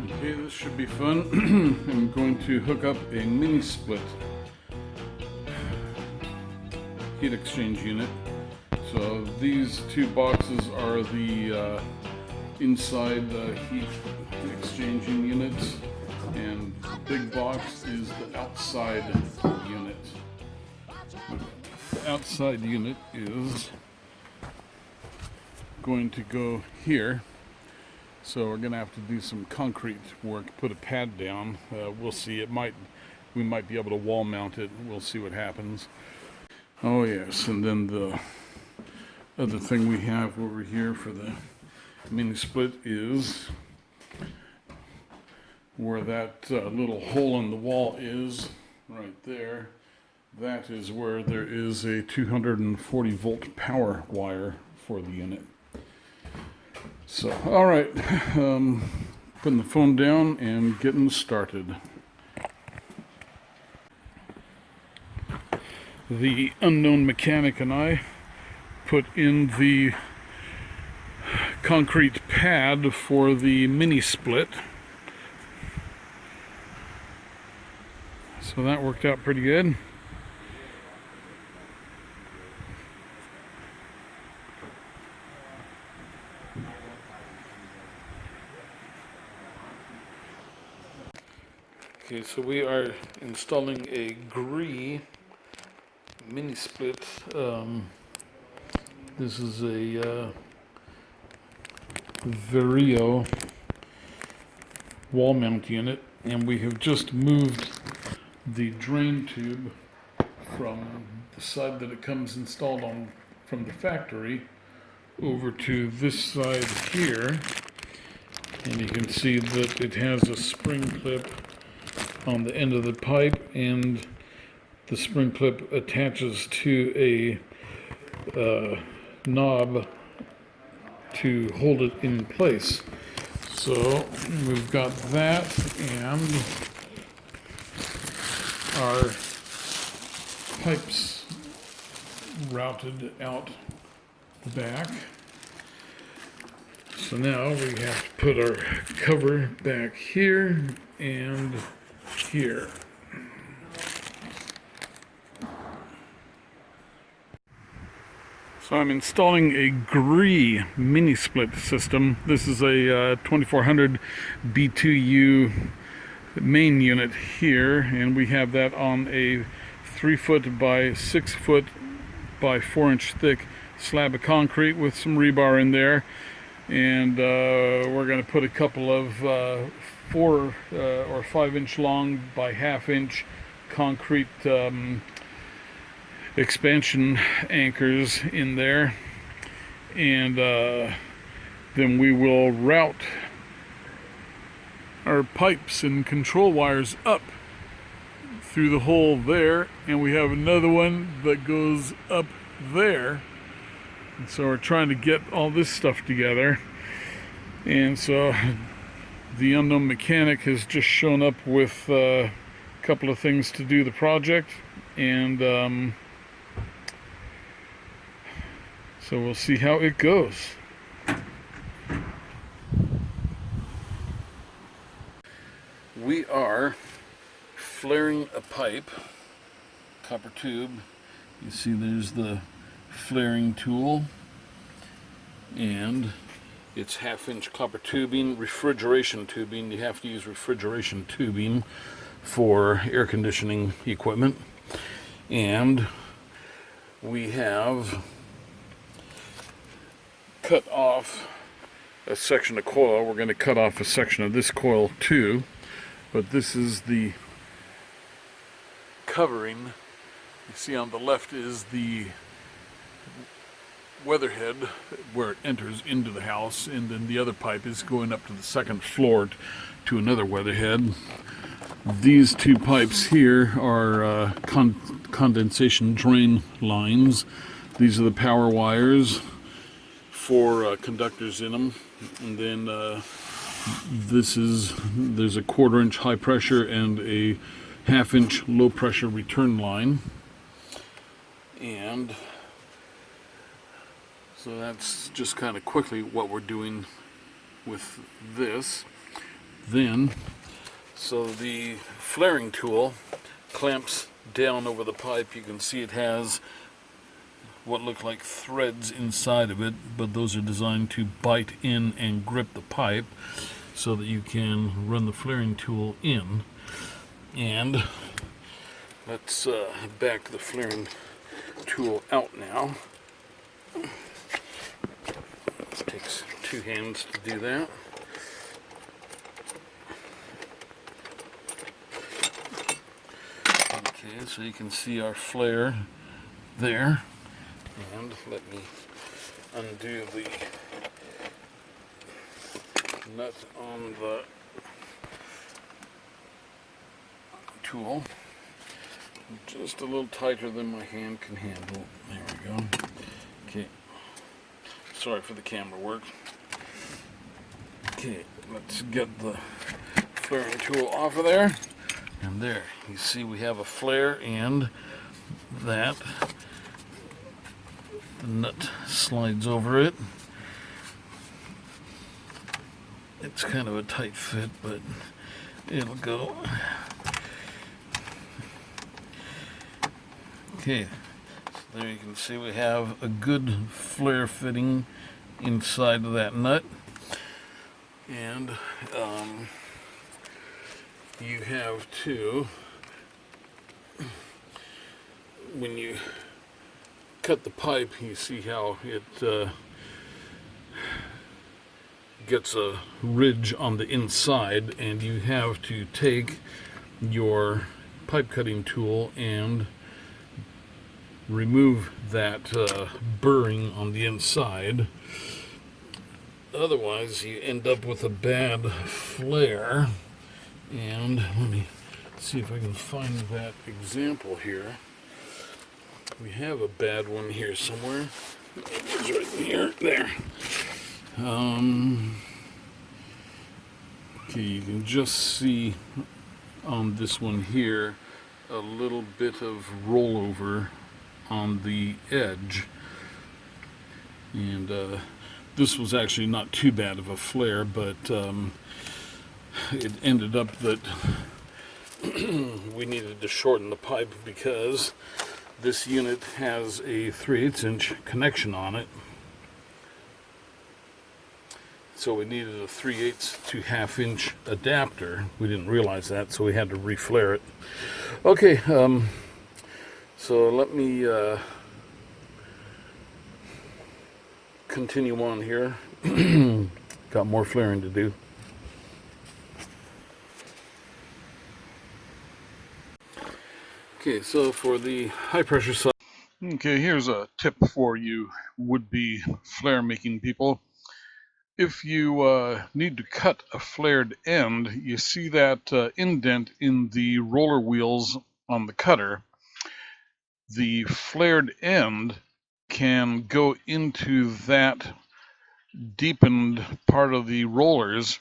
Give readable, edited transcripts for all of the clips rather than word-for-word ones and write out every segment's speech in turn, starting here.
Okay, this should be fun. I'm going to hook up a mini split heat exchange unit. So these two boxes are the inside heat exchanging units, and the big box is the outside unit. The outside unit is going to go here. So we're gonna have to do some concrete work, put a pad down. We'll see. We might be able to wall mount it. We'll see what happens. Oh yes, and then the other thing we have over here for the mini split is where that little hole in the wall is, right there. That is where there is a 240 volt power wire for the unit. So, all right, putting the phone down and getting started. The unknown mechanic and I put in the concrete pad for the mini split. So that worked out pretty good. Okay, so we are installing a Gree mini split. This is a Vario wall mount unit, and we have just moved the drain tube from the side that it comes installed on from the factory over to this side here, and you can see that it has a spring clip on the end of the pipe, and the spring clip attaches to a knob to hold it in place. So we've got that, and our pipes routed out the back. So now we have to put our cover back here and here. So I'm installing a Gree mini split system. This is a 2400 B2U main unit here, and we have that on a 3 foot by 6 foot by 4 inch thick slab of concrete with some rebar in there. And we're going to put a couple of 4 or 5 inch long by ½ inch concrete expansion anchors in there, and then we will route our pipes and control wires up through the hole there, and we have another one that goes up there. And so we're trying to get all this stuff together, and so the unknown mechanic has just shown up with a couple of things to do the project, and so we'll see how it goes. We are flaring a pipe, copper tube. You see there's the flaring tool, and it's ½ inch copper tubing, refrigeration tubing. You have to use refrigeration tubing for air conditioning equipment. And we have cut off a section of coil. We're going to cut off a section of this coil too, but this is the covering. You see on the left is the weatherhead where it enters into the house, and then the other pipe is going up to the second floor to another weatherhead. These two pipes here are condensation drain lines. These are the power wires, 4 conductors in them, and then there's a 1/4 inch high pressure and a ½ inch low pressure return line. And so that's just kind of quickly what we're doing with this. then. So the flaring tool clamps down over the pipe. You can see it has what look like threads inside of it, but those are designed to bite in and grip the pipe so that you can run the flaring tool in. And let's back the flaring tool out now. It takes two hands to do that. Okay, so you can see our flare there. And let me undo the nut on the tool. Just a little tighter than my hand can handle. There we go. Okay. Sorry for the camera work. Okay, let's get the flaring tool off of there. And there, you see we have a flare, and that the nut slides over it. It's kind of a tight fit, but it'll go. Okay, so there you can see we have a good flare fitting inside of that nut. And you have to, when you cut the pipe, you see how it gets a ridge on the inside, and you have to take your pipe cutting tool and remove that burring on the inside. Otherwise you end up with a bad flare. And let me see if I can find that example here. We have a bad one here somewhere. It's right here. There. Okay, you can just see on this one here a little bit of rollover on the edge. And this was actually not too bad of a flare, but it ended up that we needed to shorten the pipe because this unit has a 3/8 inch connection on it. So we needed a 3/8 to 1/2 inch adapter. We didn't realize that, so we had to reflare it. Okay, so let me continue on here. Got more flaring to do. Okay, so for the high pressure side. Okay, here's a tip for you would-be flare making people. If you need to cut a flared end, you see that indent in the roller wheels on the cutter. The flared end can go into that deepened part of the rollers,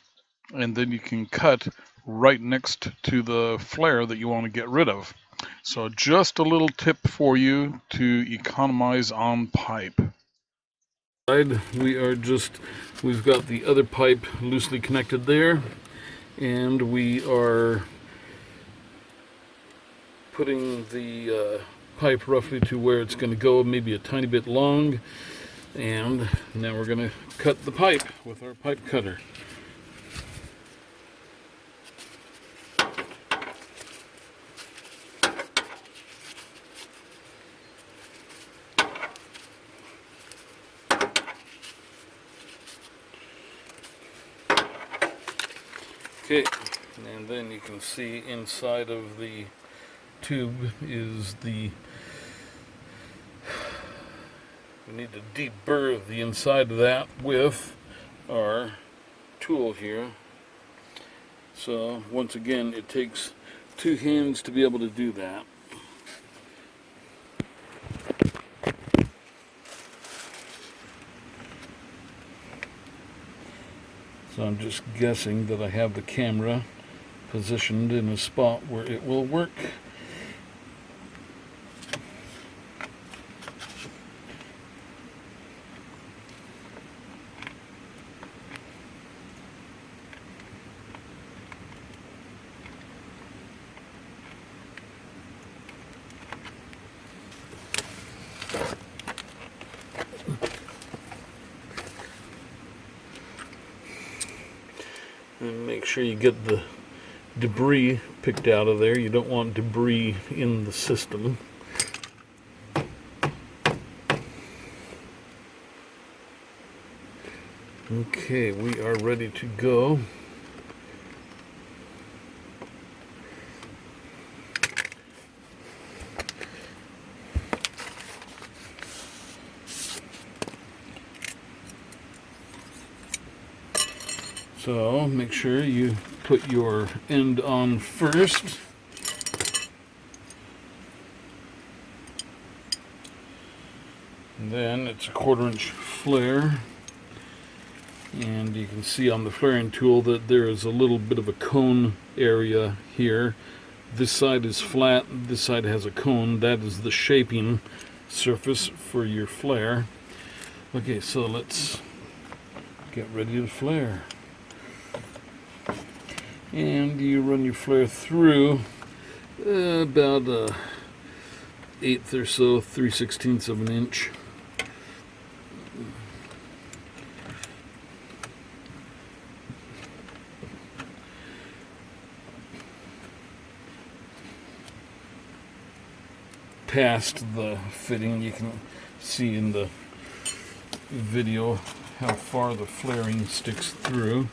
and then you can cut right next to the flare that you want to get rid of. So just a little tip for you to economize on pipe. We've got the other pipe loosely connected there, and we are putting the pipe roughly to where it's going to go, maybe a tiny bit long. And now we're going to cut the pipe with our pipe cutter. Okay, and then you can see inside of the tube is we need to deburr the inside of that with our tool here. So once again, it takes two hands to be able to do that. So I'm just guessing that I have the camera positioned in a spot where it will work. And make sure you get the debris picked out of there. You don't want debris in the system. Okay, we are ready to go. So make sure you put your end on first. And then it's a 1/4-inch flare. And you can see on the flaring tool that there is a little bit of a cone area here. This side is flat, this side has a cone. That is the shaping surface for your flare. Okay, so let's get ready to flare. And you run your flare through about 1/8 or so, 3/16 of an inch. Past the fitting, you can see in the video how far the flaring sticks through.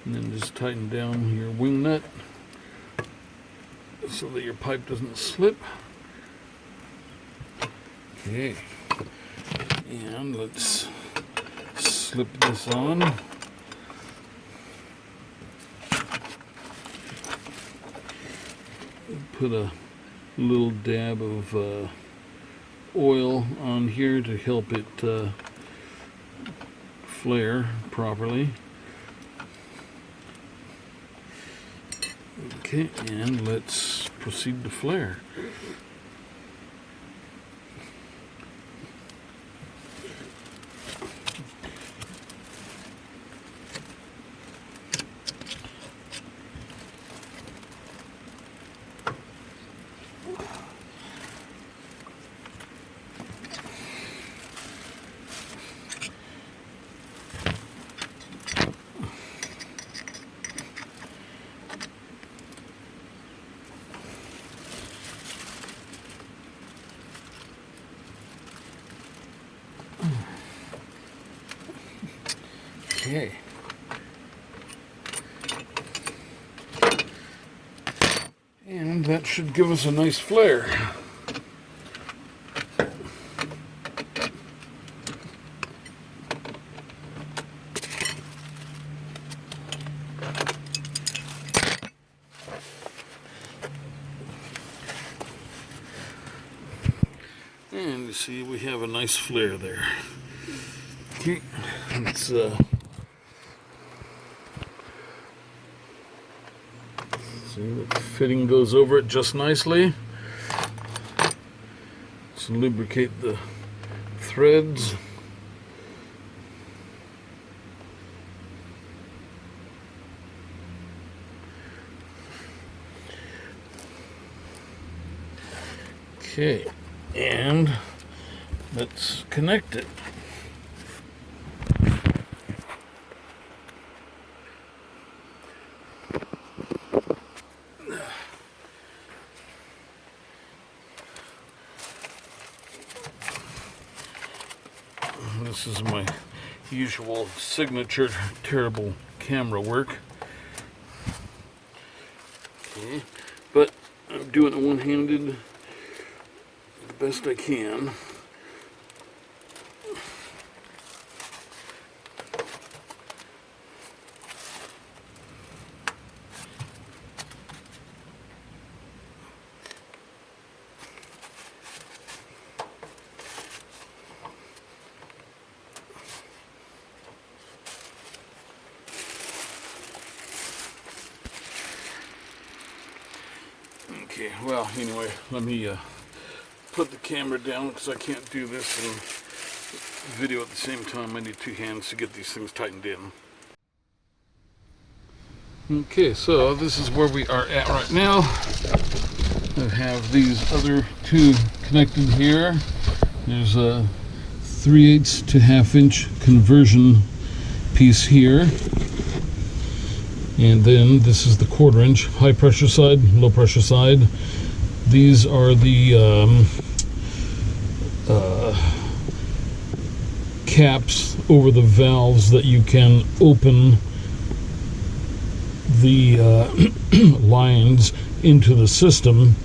And then just tighten down your wing nut so that your pipe doesn't slip. Okay, and let's slip this on. Put a little dab of oil on here to help it flare properly. Okay, and let's proceed to flare. Okay. And that should give us a nice flare. And you see we have a nice flare there. Okay, let's see, the fitting goes over it just nicely. Let's lubricate the threads. Okay, and let's connect it. This is my usual signature terrible camera work. Okay, but I'm doing it one-handed the best I can. Okay, well, anyway, let me put the camera down because I can't do this and video at the same time. I need two hands to get these things tightened in. Okay, so this is where we are at right now. I have these other two connected here. There's 3/8 to 1/2 inch conversion piece here, and then this is the 1/4 inch high pressure side, low pressure side. These are the caps over the valves that you can open the lines into the system.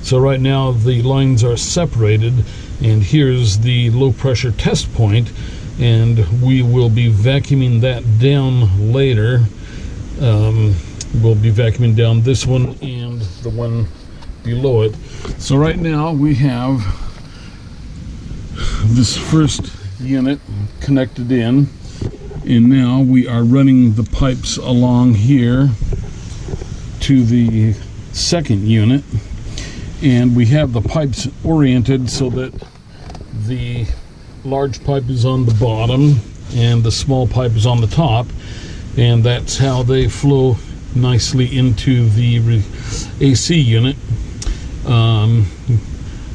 So right now the lines are separated, and here's the low pressure test point, and we will be vacuuming that down later. We'll be vacuuming down this one and the one below it. So right now we have this first unit connected in, and now we are running the pipes along here to the second unit, and we have the pipes oriented so that the large pipe is on the bottom and the small pipe is on the top, and that's how they flow nicely into the AC unit.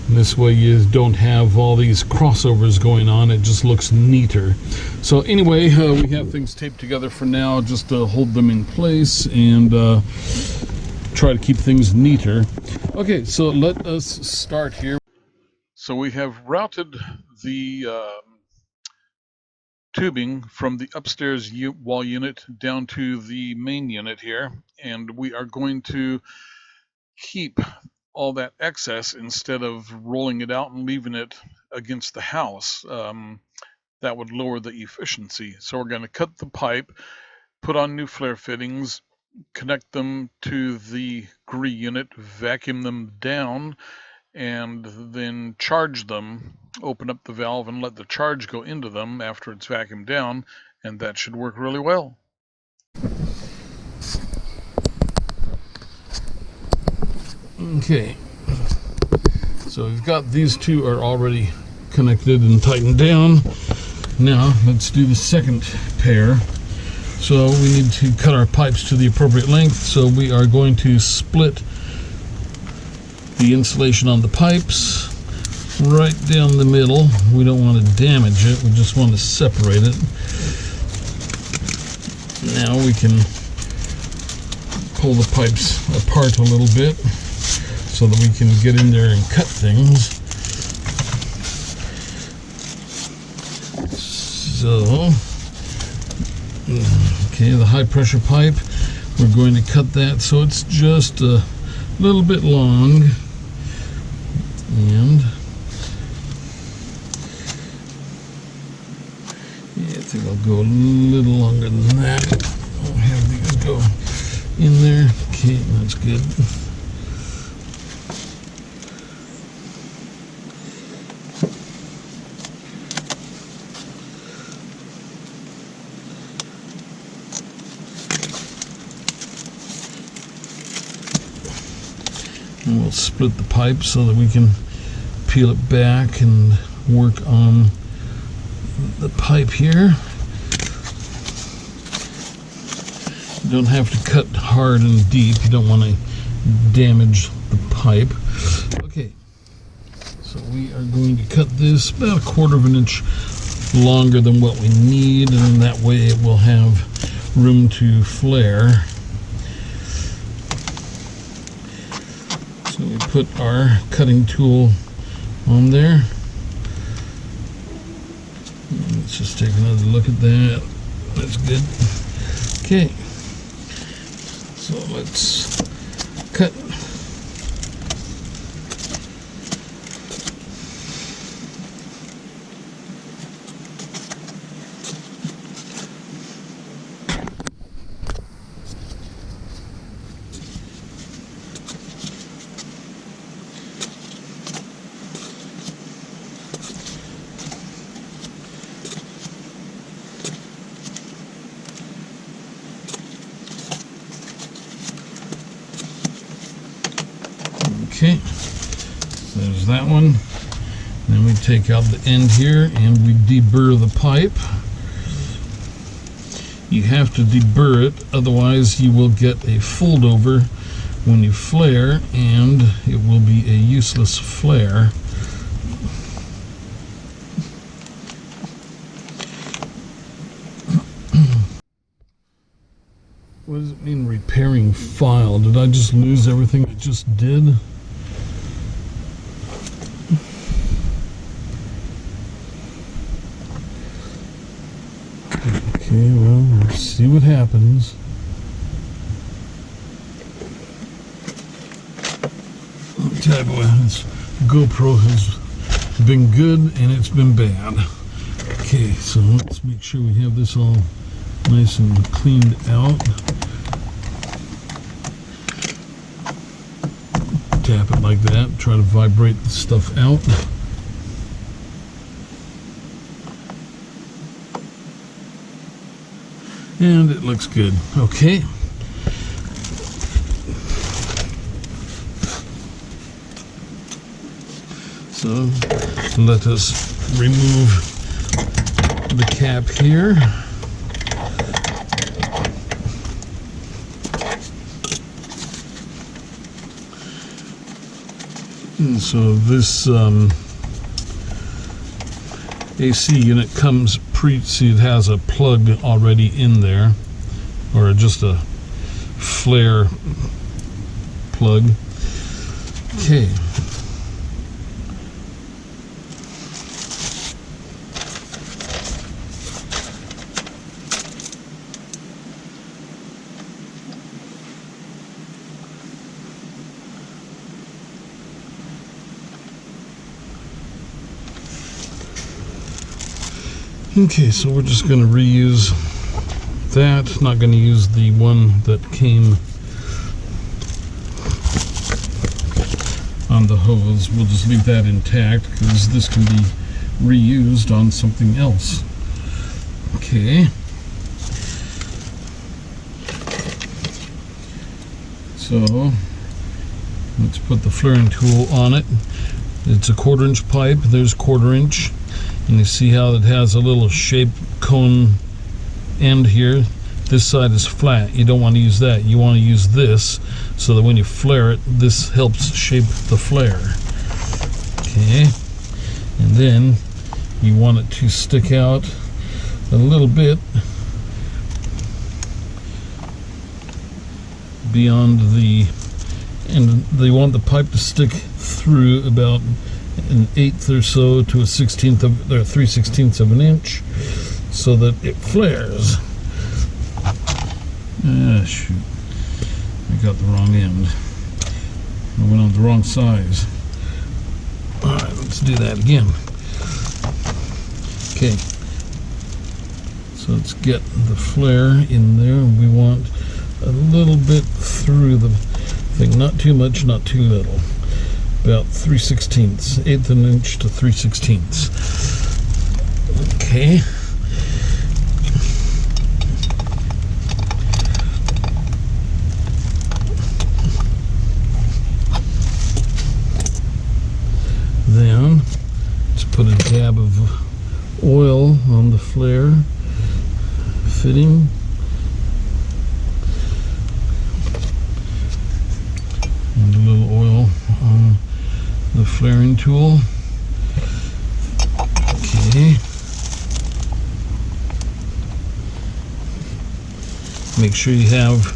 This way you don't have all these crossovers going on. It just looks neater. So anyway, we have things taped together for now just to hold them in place and try to keep things neater. Okay, so let us start here. So we have routed the tubing from the upstairs wall unit down to the main unit here, and we are going to keep all that excess instead of rolling it out and leaving it against the house. That would lower the efficiency. So we're going to cut the pipe, put on new flare fittings, connect them to the Gree unit, vacuum them down, and then charge them, open up the valve and let the charge go into them after it's vacuumed down, and that should work really well. Okay, so we've got these two are already connected and tightened down. Now let's do the second pair. So we need to cut our pipes to the appropriate length, so we are going to split the insulation on the pipes right down the middle. We don't want to damage it, we just want to separate it. Now we can pull the pipes apart a little bit so that we can get in there and cut things. So, okay, the high pressure pipe, we're going to cut that so it's just a little bit long, and yeah, I think I'll go a little longer than that. I'll have these go in there. Okay, that's good. And we'll split the pipe so that we can peel it back and work on the pipe here. You don't have to cut hard and deep. You don't want to damage the pipe. Okay, so we are going to cut this about 1/4 inch longer than what we need, and that way it will have room to flare. So we put our cutting tool on there. Let's just take another look at that. That's good. Okay, so let's cut. Okay, so there's that one. Then we take out the end here and we deburr the pipe. You have to deburr it, otherwise you will get a fold over when you flare, and it will be a useless flare. What does it mean, repairing file? Did I just lose everything I just did? Okay, well, let's see what happens. I'll tell you what, this GoPro has been good and it's been bad. Okay, so let's make sure we have this all nice and cleaned out. Tap it like that, try to vibrate the stuff out. And it looks good. Okay. So let us remove the cap here. And so this AC unit comes see, it has a plug already in there, or just a flare plug. Okay. Okay, so we're just going to reuse that. Not going to use the one that came on the hose. We'll just leave that intact because this can be reused on something else. Okay. So let's put the flaring tool on it. It's a 1/4 inch pipe. There's 1/4 inch. And you see how it has a little shape cone end here. This side is flat. You don't want to use that. You want to use this so that when you flare it, this helps shape the flare. Okay. And then you want it to stick out a little bit beyond the, and they want the pipe to stick through about an 1/8 or so to a 1/16 of, or 3/16 of an inch, so that it flares. Ah, shoot! I got the wrong end. I went on the wrong size. All right, let's do that again. Okay. So let's get the flare in there. We want a little bit through the thing, not too much, not too little. About 3/16, 1/8 of an inch to 3/16. Okay. Then let's put a dab of oil on the flare fitting. And a little oil on the flaring tool. Okay. Make sure you have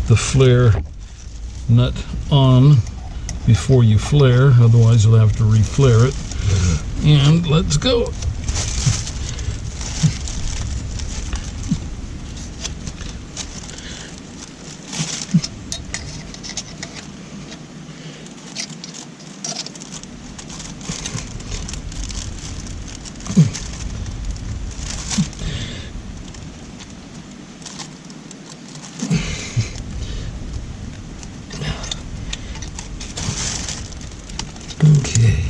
the flare nut on before you flare, otherwise you'll have to re-flare it. And let's go. Okay.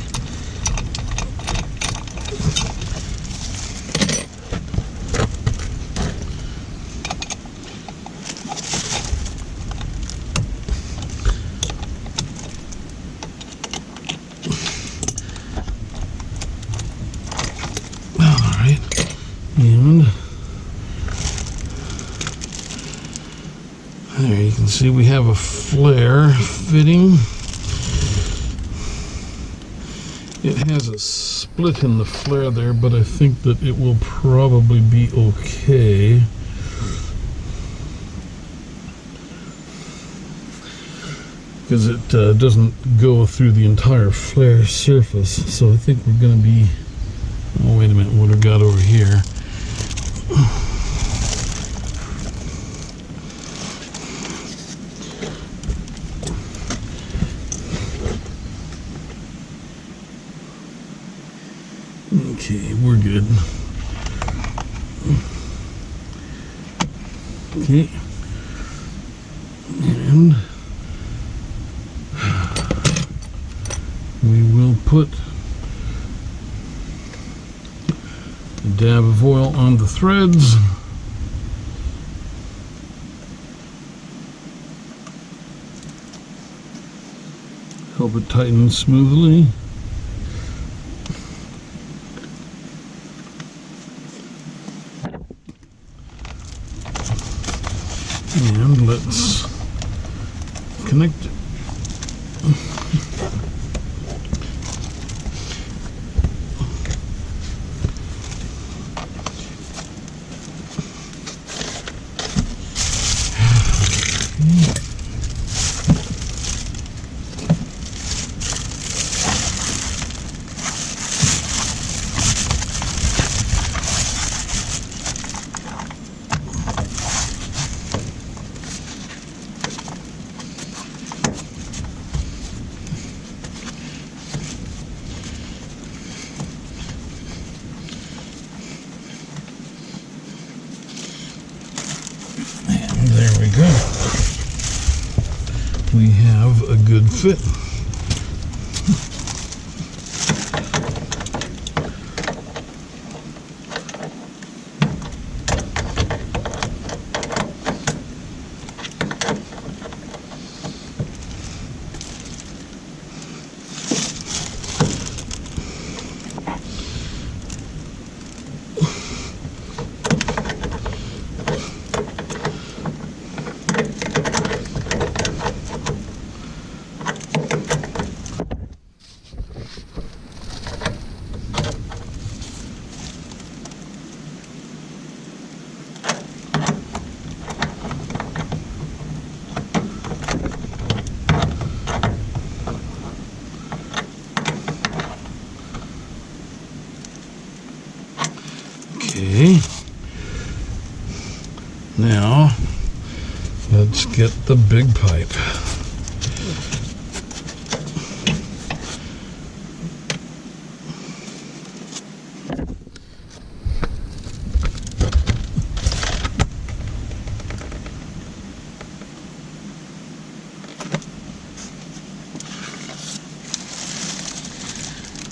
All right. And there you can see we have a flare fitting. It has a split in the flare there, but I think that it will probably be okay. because it doesn't go through the entire flare surface. So I think we're going to be, oh wait a minute, what do we got over here? Okay, we're good. Okay, and we will put a dab of oil on the threads. Help it tighten smoothly. And let's connect it. There we go. We have a good fit. Okay, now let's get the big pipe.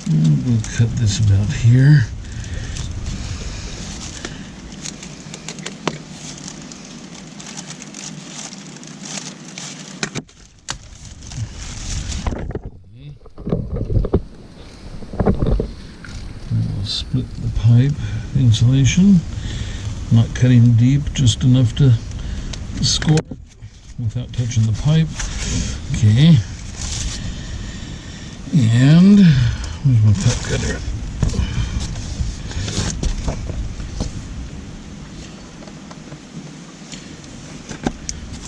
And we'll cut this about here. Split the pipe insulation, not cutting deep, just enough to score it without touching the pipe. Okay, and where's my pipe cutter?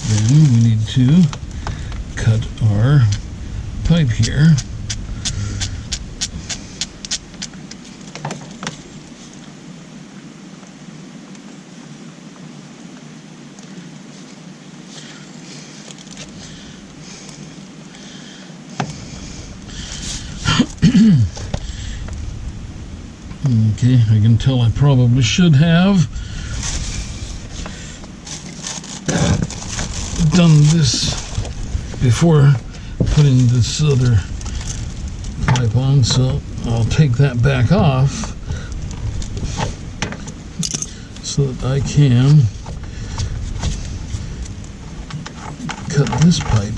Then we need to cut our pipe here. Okay, I can tell I probably should have done this before putting this other pipe on, so I'll take that back off so that I can cut this pipe.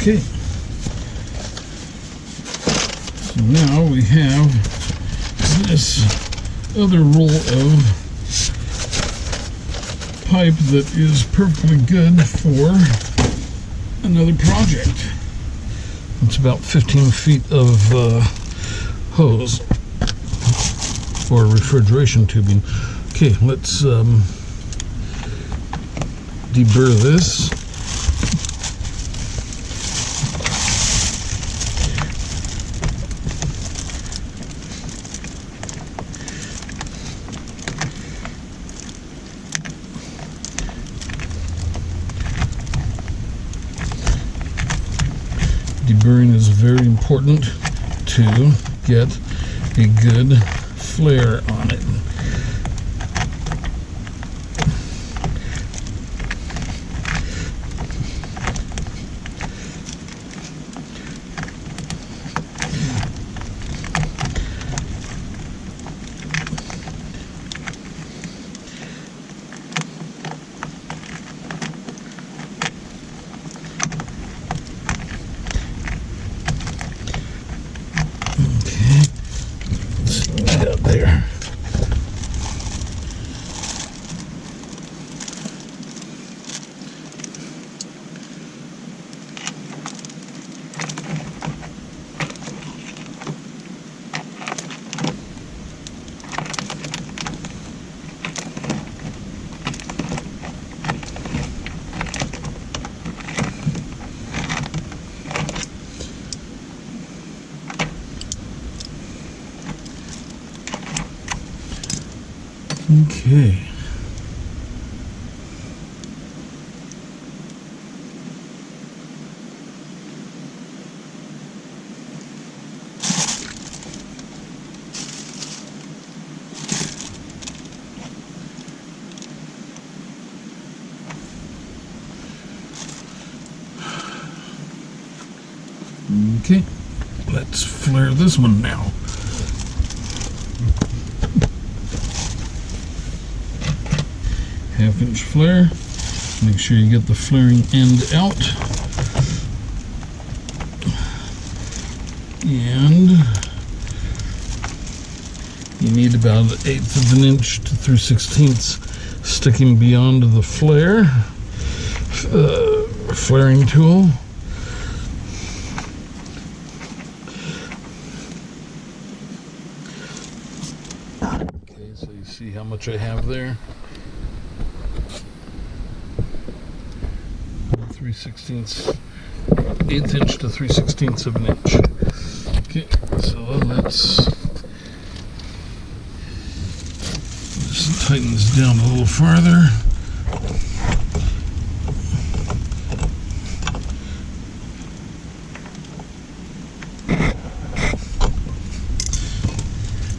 Okay. Now we have this other roll of pipe that is perfectly good for another project. It's about 15 feet of hose for refrigeration tubing. Okay, let's deburr this. Deburring is very important to get a good flare on it. There. Okay. Okay, let's flare this one now. Half-inch flare. Make sure you get the flaring end out. And you need about 1/8 of an inch to 3/16 sticking beyond the flare. Flaring tool. Okay, so you see how much I have there. 3/16, 1/8 inch to 3/16 of an inch. Okay, so let's just tighten this down a little farther.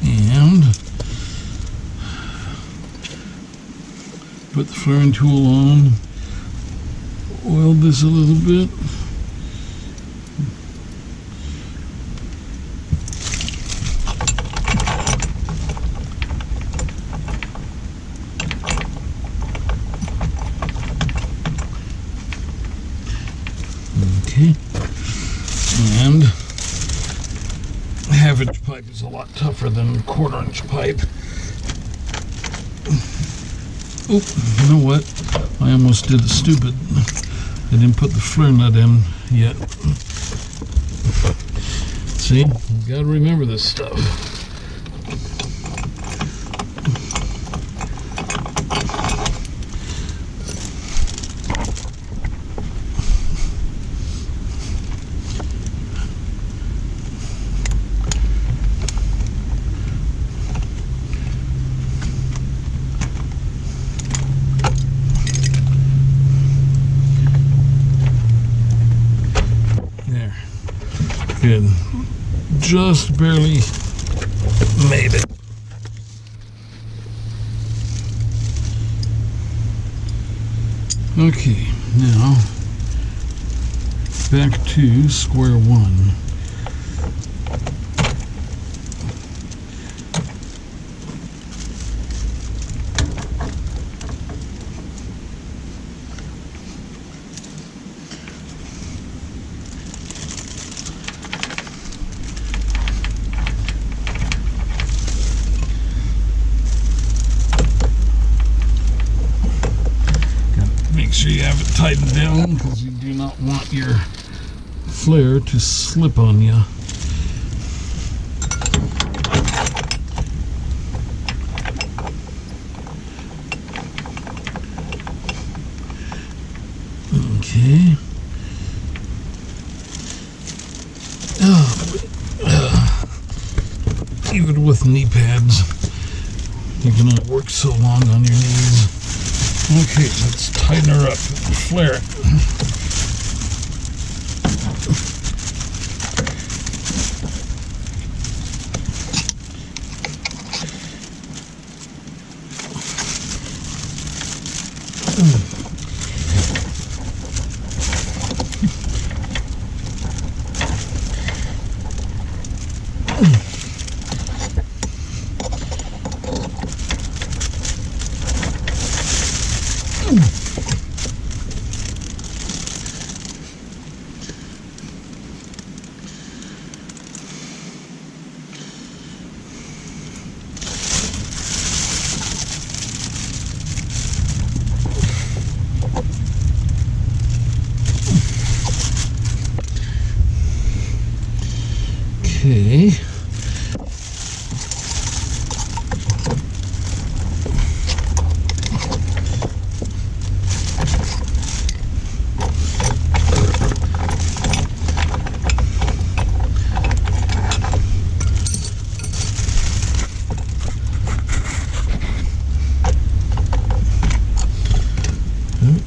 And put the flaring tool on. Oil this a little bit. Okay. And half-inch pipe is a lot tougher than quarter-inch pipe. Oh, you know what? I almost did the stupid. I didn't put the flare nut in yet. See, you gotta remember this stuff. Good. Just barely made it. Okay, now back to square one. sure you have it tightened down, because you do not want your flare to slip on you. Okay. Even with knee pads, you can only work so long on your knees. Okay, let's tighten her up. Flare it. Okay.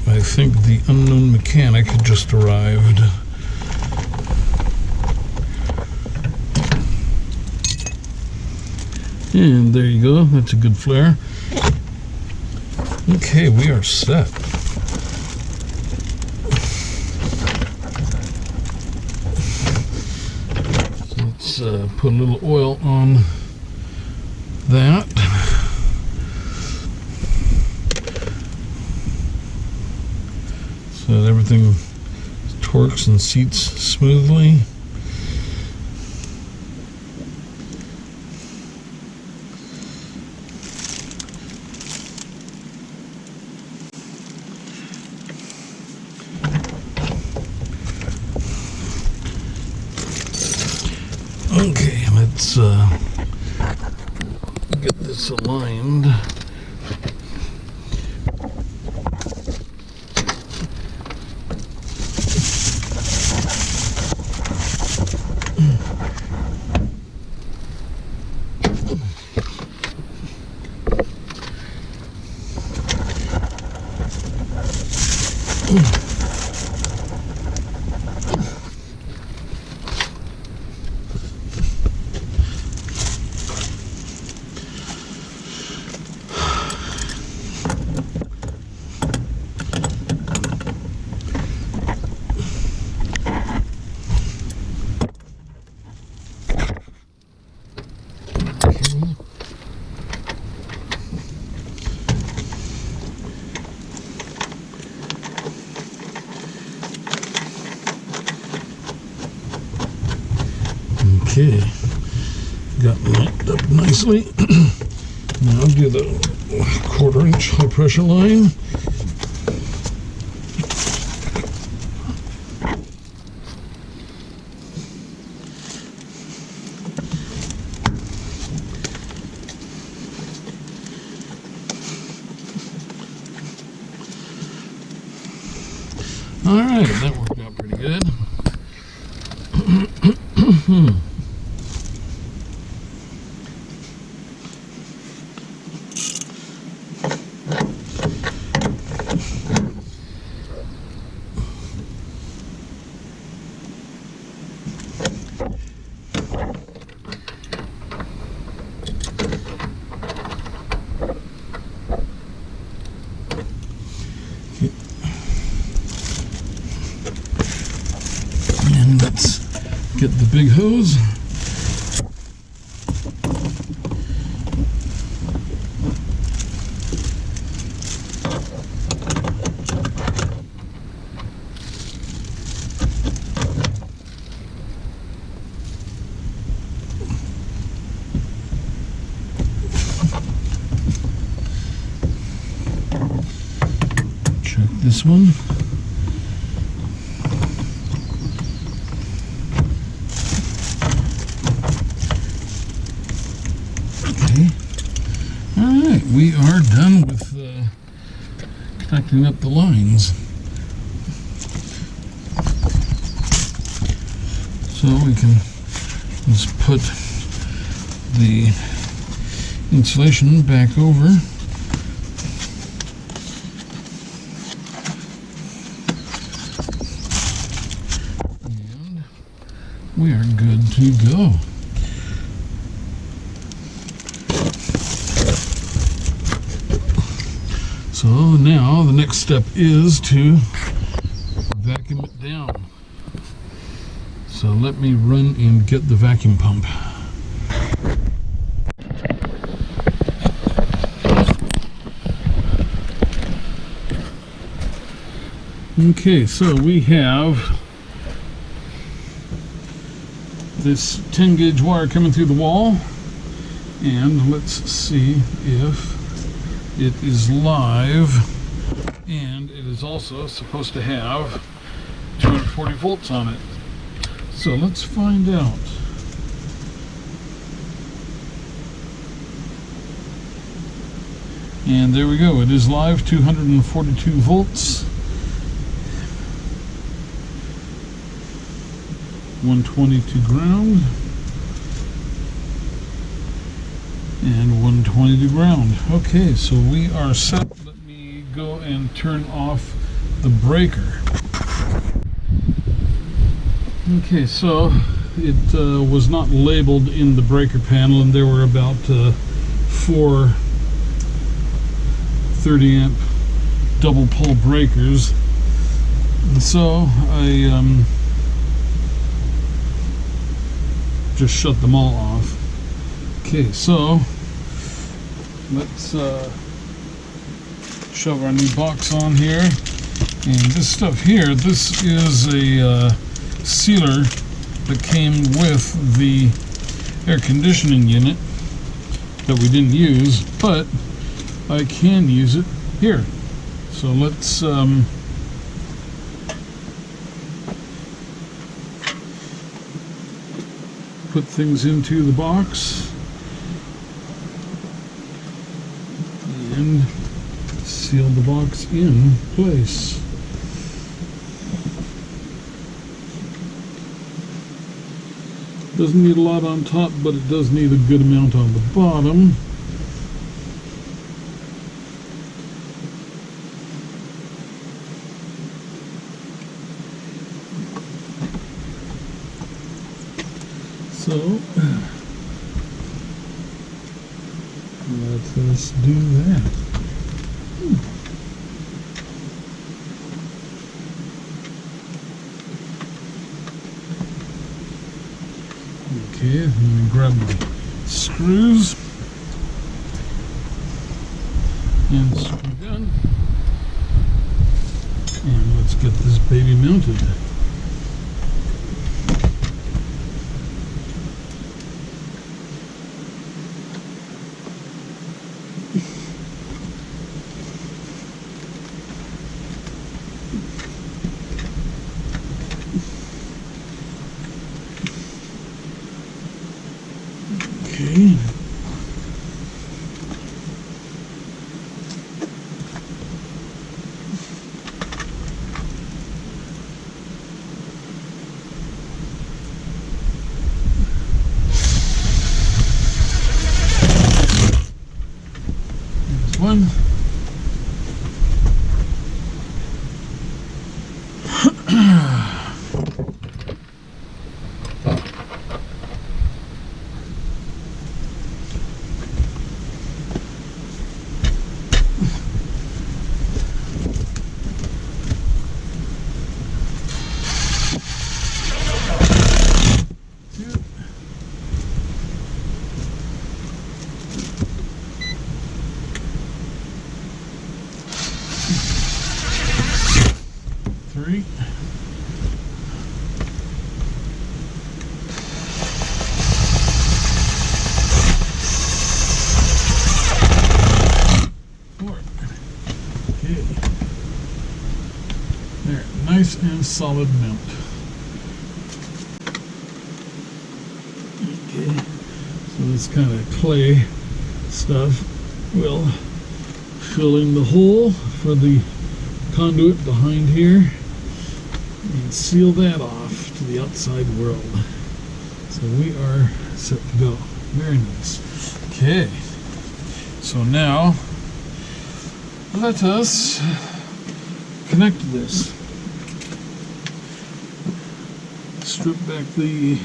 I think the unknown mechanic had just arrived. And there you go, that's a good flare. Okay, we are set. So let's put a little oil on that. So that everything torques and seats smoothly. Okay, let's get this aligned. Okay, got lined up nicely. Now do the 1/4 inch high pressure line. All right, that worked out pretty good. And let's get the big hose. Check this one. Okay. Alright, we are done with connecting up the lines. So we can just put the insulation back over. And we are good to go. So now the next step is to vacuum it down. So let me run and get the vacuum pump. Okay, so we have this 10 gauge wire coming through the wall, and let's see if it is live, and it is also supposed to have 240 volts on it. So let's find out. And there we go, it is live, 242 volts. 120 to ground. And 120 to ground. Okay, so we are set. Let me go and turn off the breaker. Okay, so it was not labeled in the breaker panel, and there were about 4 30 amp double pole breakers. And so I just shut them all off. Okay, so let's shove our new box on here. And this stuff here, this is a sealer that came with the air conditioning unit that we didn't use, but I can use it here. So let's put things into the box and seal the box in place. Doesn't need a lot on top, but it does need a good amount on the bottom. So let us do that. Okay, let me grab my screws and screw gun, and let's get this baby mounted. Okay. There's one. Three. Four. Okay. There, nice and solid mount. Okay, so this kind of clay stuff will fill in the hole for the conduit behind here and seal that off to the outside world. So we are set to go. Very nice. Okay, so now let us connect this. Strip back the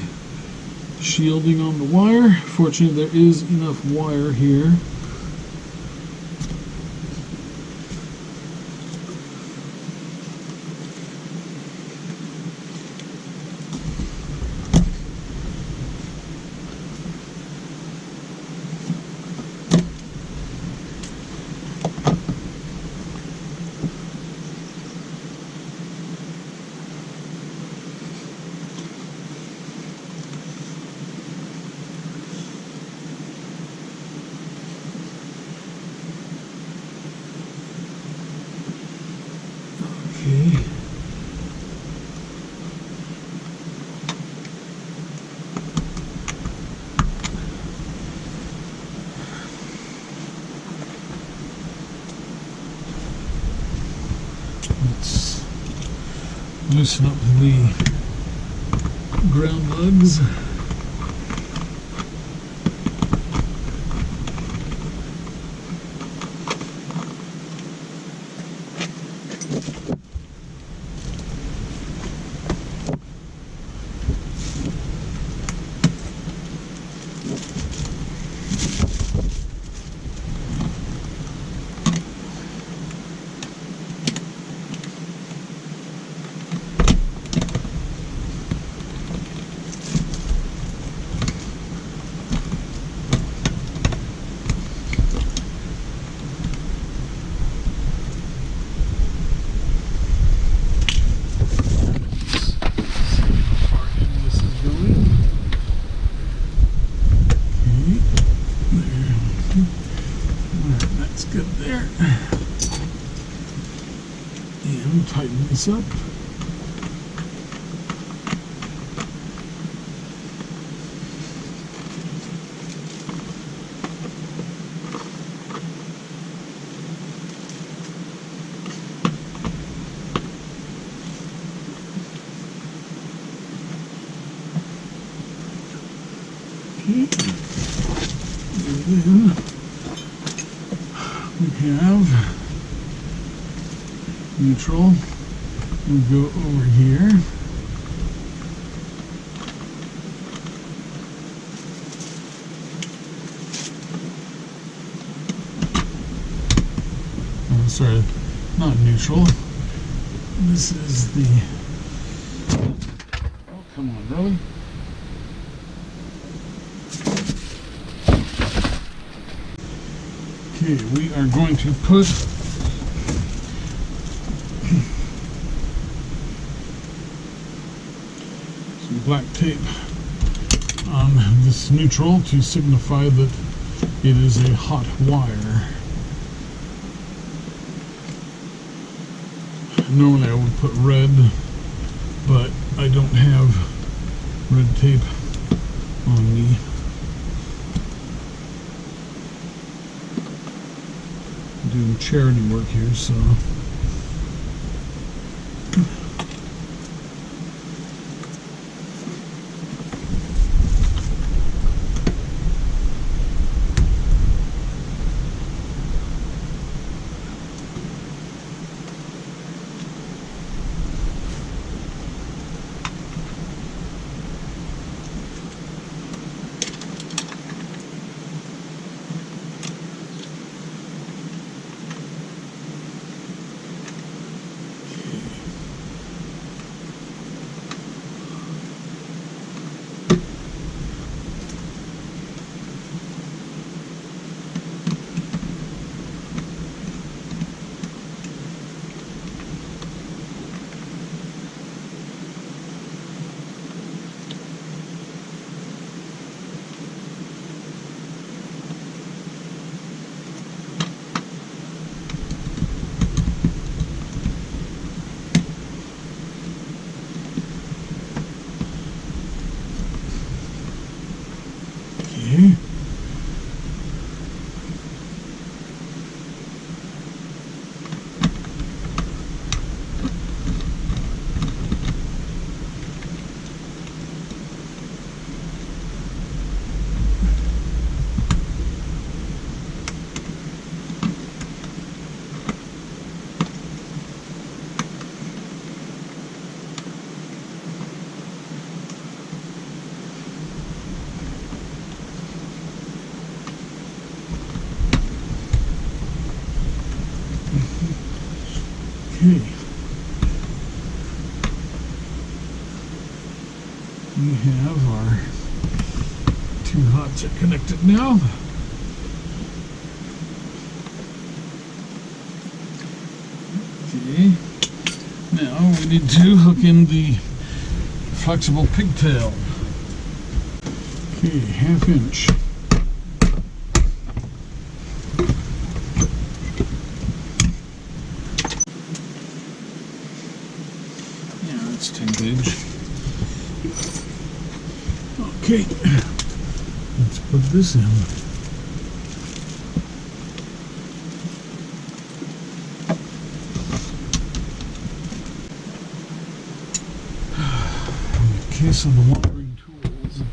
shielding on the wire. Fortunately, there is enough wire here. Okay. Let's loosen up the ground lugs. Good there. And tighten this up. Okay. And then we have neutral. We'll go over here. Oh, sorry, not neutral. This is the... Oh, come on, really? Okay, we are going to put some black tape on this neutral to signify that it is a hot wire. Normally I would put red, but I don't have red tape on me. Doing charity work here, so Okay. We have our two hots are connected now. Okay. Now we need to hook in the flexible pigtail. Okay, 1/2 inch. Yeah, that's 10 gauge. Okay, let's put this in. In the case of the watering tools.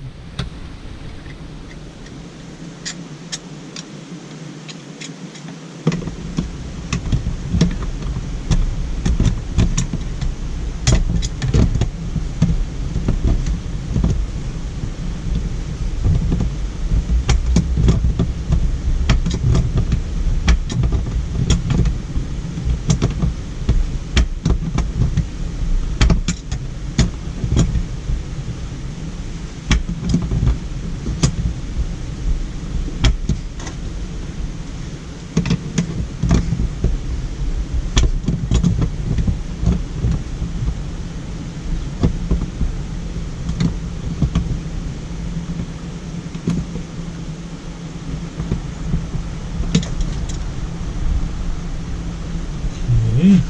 Okay.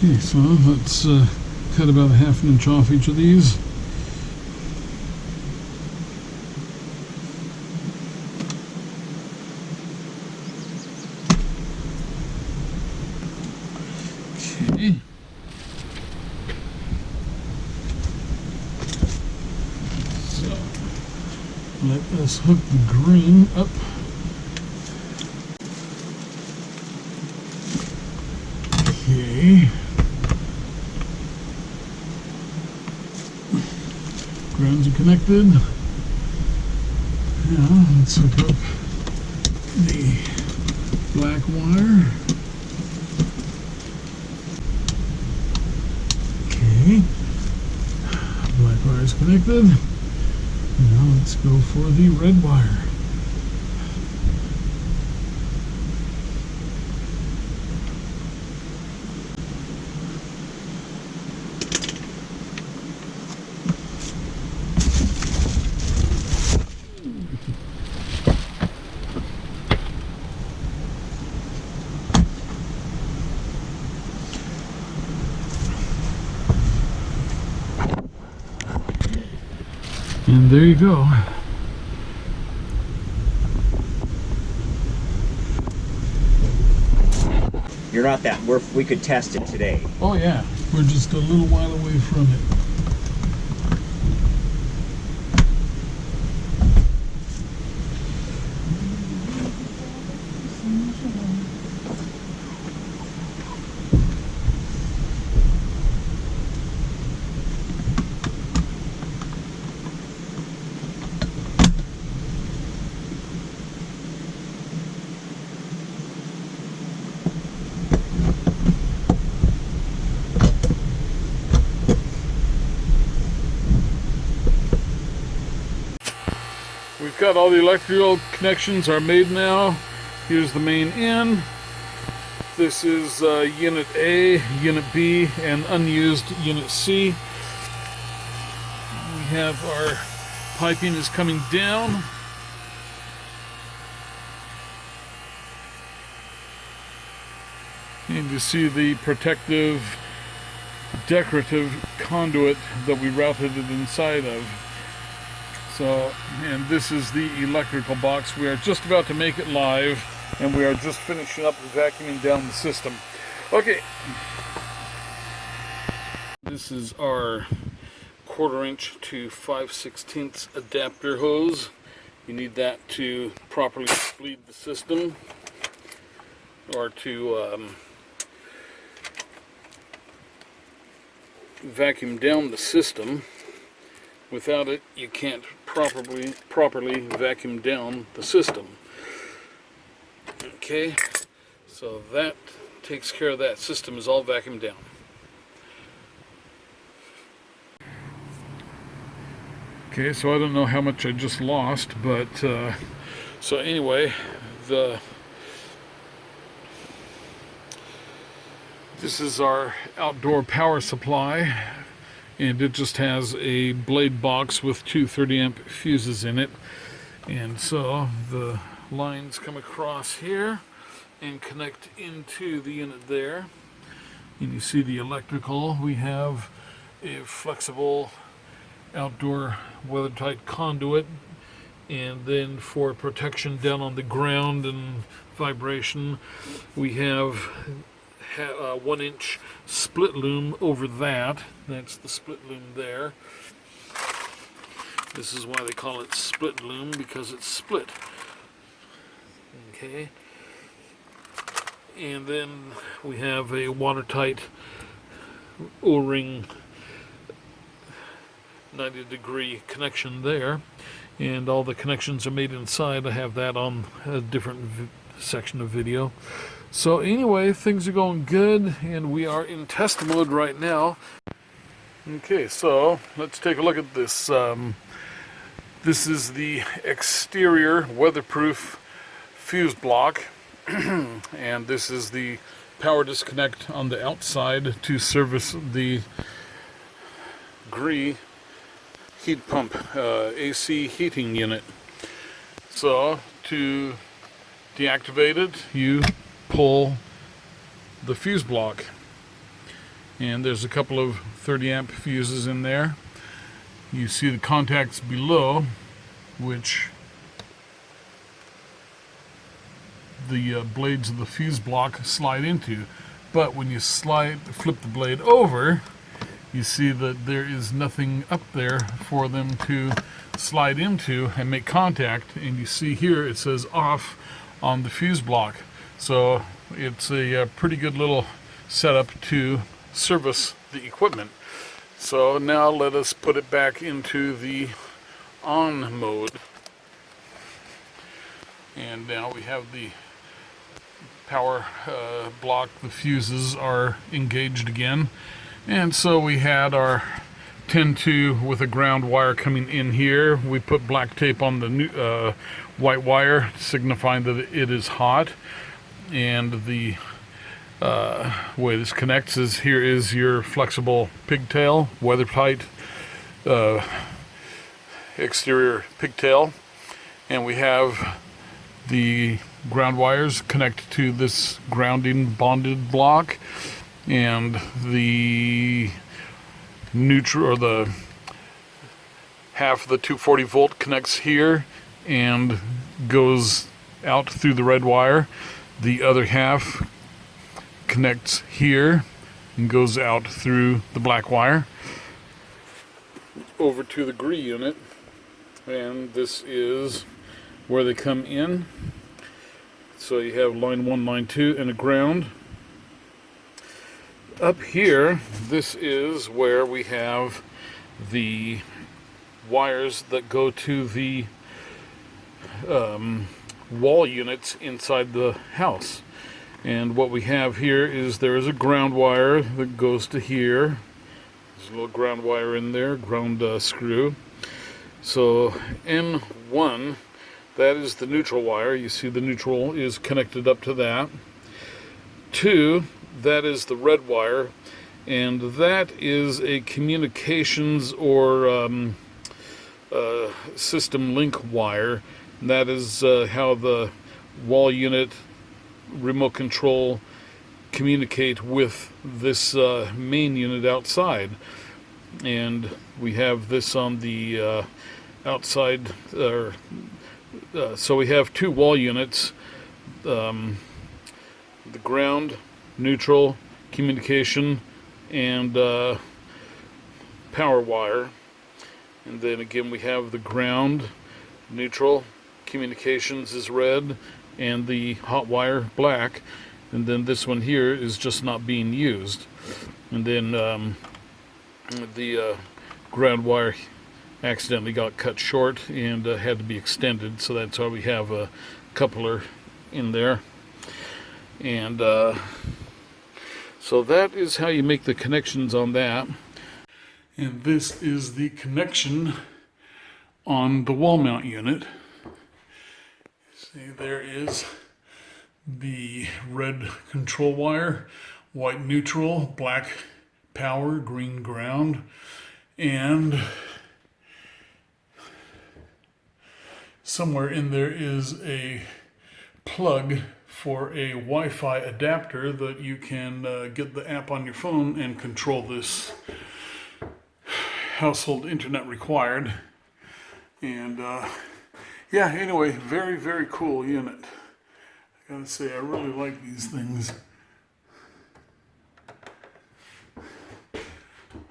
Okay, so let's cut about 1/2 inch off each of these. Okay. So let us hook the green up. Okay. Grounds are connected. Now let's hook up the black wire. Okay. Black wire is connected. Now let's go for the red wire. And there you go. You're not that. We could test it today. Oh yeah, we're just a little while away from it. We've got all the electrical connections are made now. Here's the main in. This is Unit A, Unit B, and unused Unit C. We have our piping is coming down. And you see the protective, decorative conduit that we routed it inside of. So, and this is the electrical box. We are just about to make it live, and we are just finishing up vacuuming down the system. Okay. This is our 1/4 inch to 5/16 adapter hose. You need that to properly bleed the system, or to vacuum down the system. Without it, you can't properly vacuum down the system. Okay, so that takes care of that. System is all vacuumed down. Okay, so I don't know how much I just lost, but so anyway, this is our outdoor power supply, and it just has a blade box with two 30-amp fuses in it. And so the lines come across here and connect into the unit there. And you see the electrical. We have a flexible outdoor weather-tight conduit, and then for protection down on the ground and vibration, we have a 1-inch split loom over that. That's the split loom there. This is why they call it split loom, because it's split. Okay. And then we have a watertight O-ring 90-degree connection there, and all the connections are made inside. I have that on a different section of video. So anyway, things are going good, and we are in test mode right now. Okay, so let's take a look at this. This is the exterior weatherproof fuse block, and this is the power disconnect on the outside to service the Gree heat pump AC heating unit. So to deactivate it, you pull the fuse block, and there's a couple of 30-amp fuses in there. You see the contacts below, which the blades of the fuse block slide into. But when you flip the blade over, you see that there is nothing up there for them to slide into and make contact. And you see here it says off on the fuse block. So it's a pretty good little setup to service the equipment. So now let us put it back into the on mode. And now we have the power block. The fuses are engaged again. And so we had our 10-2 with a ground wire coming in here. We put black tape on the new, white wire, signifying that it is hot. And the way this connects is, here is your flexible pigtail, weather-tight exterior pigtail. And we have the ground wires connect to this grounding bonded block, and the neutral, or the half of the 240 volt connects here and goes out through the red wire. The other half connects here and goes out through the black wire over to the Gree unit, and this is where they come in. So you have line 1, line 2, and a ground. Up here, this is where we have the wires that go to the wall units inside the house. And what we have here is there is a ground wire that goes to here. There's a little ground wire in there, ground screw. So N1, that is the neutral wire. You see the neutral is connected up to that. 2, that is the red wire, and that is a communications or system link wire. And that is how the wall unit remote control communicate with this main unit outside. And we have this on the outside, so we have 2 wall units, the ground, neutral, communication, and power wire. And then again we have the ground, neutral, communications is red, and the hot wire black. And then this one here is just not being used. And then The ground wire accidentally got cut short and had to be extended, so that's why we have a coupler in there. And so that is how you make the connections on that. And this is the connection on the wall mount unit. See, there is the red control wire, white neutral, black power, green ground, and somewhere in there is a plug for a Wi-Fi adapter that you can get the app on your phone and control this household internet required. And yeah, anyway, very, very cool unit. I gotta say, I really like these things.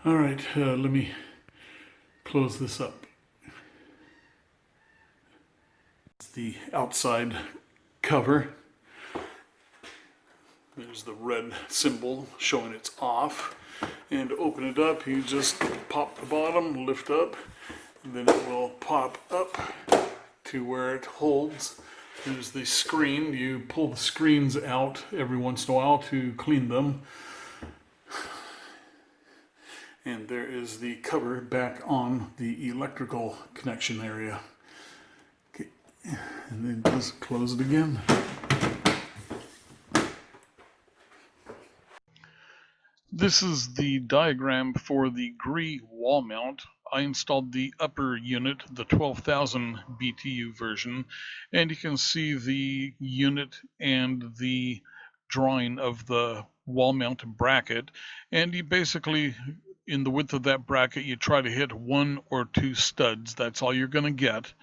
All right, let me close this up. It's the outside cover. There's the red symbol showing it's off. And to open it up, you just pop the bottom, lift up, and then it will pop up to where it holds. There's the screen. You pull the screens out every once in a while to clean them. And there is the cover back on the electrical connection area. Okay. And then just close it again. This is the diagram for the Gree wall mount. I installed the upper unit, the 12,000 BTU version, and you can see the unit and the drawing of the wall mount bracket. And you basically, in the width of that bracket, you try to hit 1 or 2 studs. That's all you're going to get.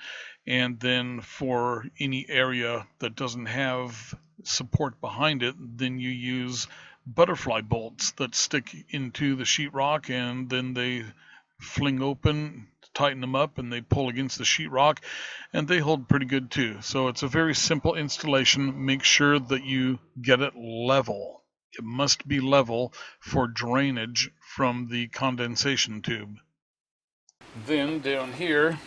And then for any area that doesn't have support behind it, then you use butterfly bolts that stick into the sheetrock, and then they fling open, tighten them up, and they pull against the sheetrock, and they hold pretty good too. So it's a very simple installation. Make sure that you get it level. It must be level for drainage from the condensation tube. Then down here,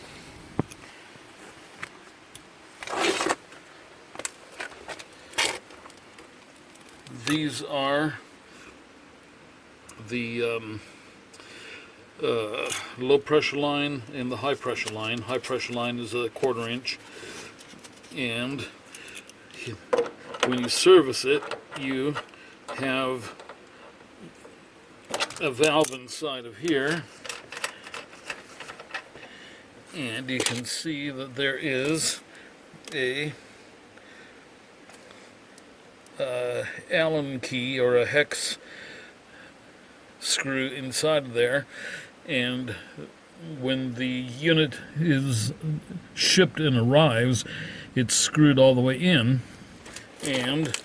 these are the low pressure line and the high pressure line. High pressure line is a 1/4 inch, and when you service it, you have a valve inside of here, and you can see that there is a Allen key or a hex screw inside of there, and when the unit is shipped and arrives, it's screwed all the way in. And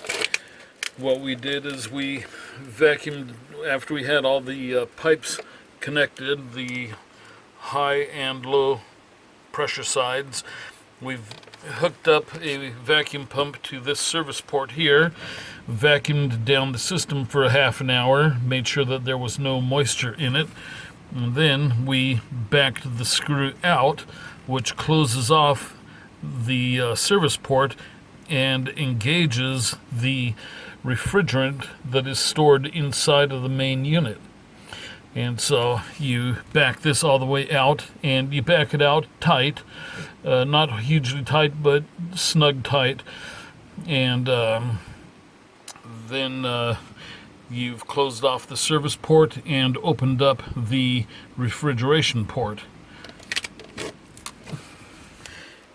what we did is we vacuumed, after we had all the pipes connected, the high and low pressure sides, we've hooked up a vacuum pump to this service port here, vacuumed down the system for a half an hour, made sure that there was no moisture in it, and then we backed the screw out, which closes off the service port and engages the refrigerant that is stored inside of the main unit. And so you back this all the way out, and you back it out tight, not hugely tight, but snug tight. And then you've closed off the service port and opened up the refrigeration port.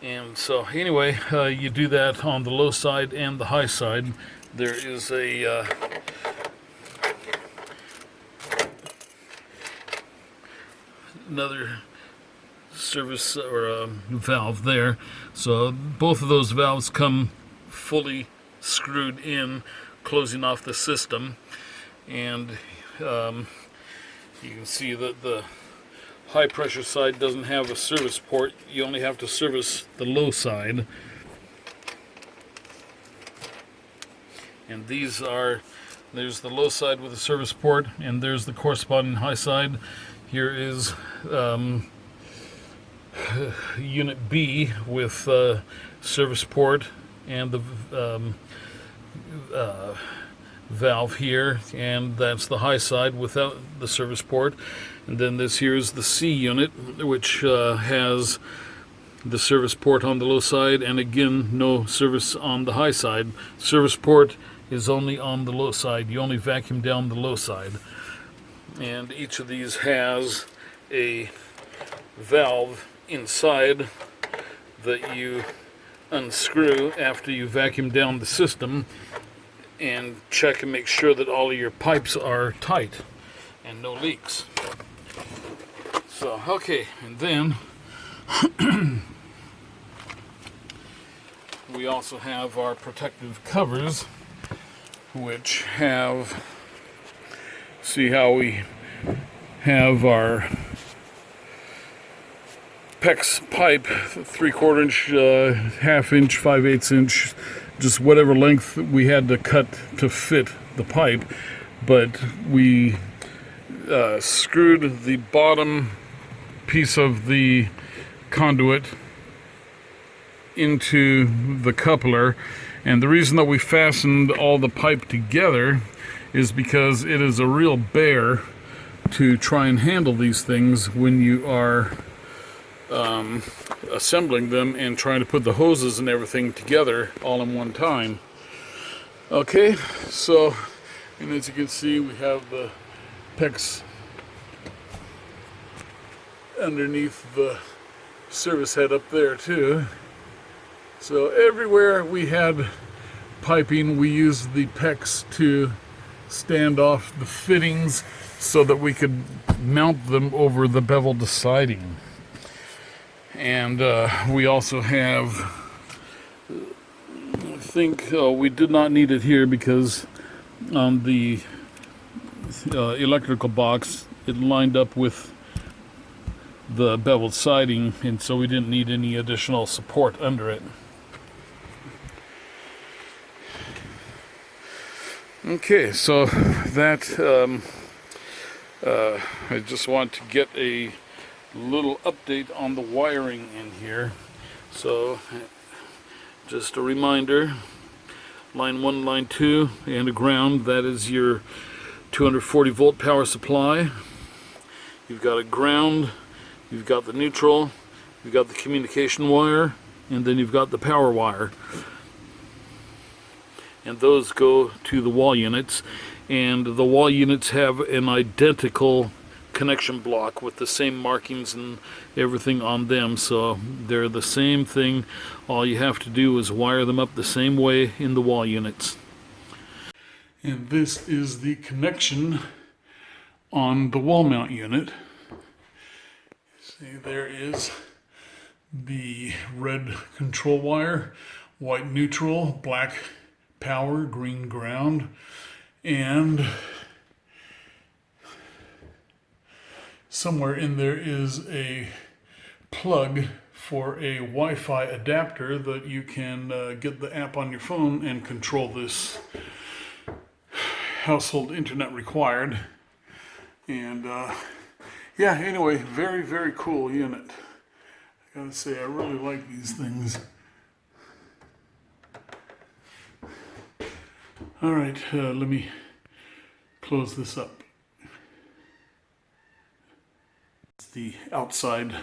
And so anyway, you do that on the low side and the high side. There is a another service or a valve there. So both of those valves come fully screwed in, closing off the system. And you can see that the high pressure side doesn't have a service port. You only have to service the low side. And these are, there's the low side with a service port, and there's the corresponding high side. Here is Unit B with service port and the valve here, and that's the high side without the service port. And then this here is the C unit, which has the service port on the low side, and again, no service on the high side. Service port is only on the low side. You only vacuum down the low side. And each of these has a valve inside that you unscrew after you vacuum down the system, and check and make sure that all of your pipes are tight and no leaks. So, okay, and then we also have our protective covers, which have, see how we have our PEX pipe, 3/4 inch, half inch, 5/8 inch, just whatever length we had to cut to fit the pipe, but we screwed the bottom piece of the conduit into the coupler, and the reason that we fastened all the pipe together is because it is a real bear to try and handle these things when you are assembling them and trying to put the hoses and everything together all in one time. Okay, so, and as you can see, we have the PEX underneath the service head up there too. So everywhere we had piping, we used the PEX to stand off the fittings so that we could mount them over the beveled siding. And we also have, I think, we did not need it here because on the electrical box it lined up with the beveled siding, and so we didn't need any additional support under it. Okay, so that I just want to get a little update on the wiring in here. So just a reminder, line 1, line 2, and a ground. That is your 240 volt power supply. You've got a ground, you've got the neutral, you've got the communication wire, and then you've got the power wire. And those go to the wall units, and the wall units have an identical connection block with the same markings and everything on them, so they're the same thing. All you have to do is wire them up the same way in the wall units. And this is the connection on the wall mount unit. See, there is the red control wire, white neutral, black power, green ground, and somewhere in there is a plug for a Wi-Fi adapter that you can get the app on your phone and control this. Household internet required. And yeah, anyway, very, very cool unit. I gotta say, I really like these things. All right, let me close this up. It's the outside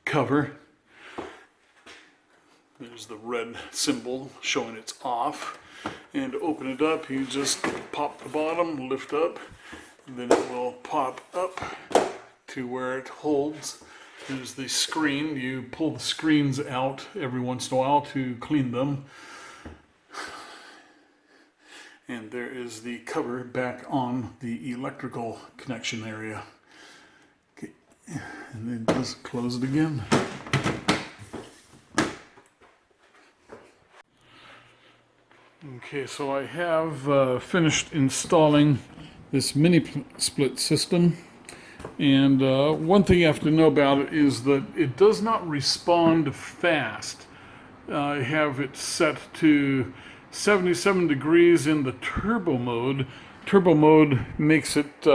cover. There's the red symbol showing it's off. And to open it up, you just pop the bottom, lift up, and then it will pop up to where it holds. There's the screen. You pull the screens out every once in a while to clean them. And there is the cover back on the electrical connection area. Okay, and then just close it again. Okay, so I have finished installing this mini split system, and one thing you have to know about it is that it does not respond fast. I have it set to 77 degrees in the turbo mode. Turbo mode makes it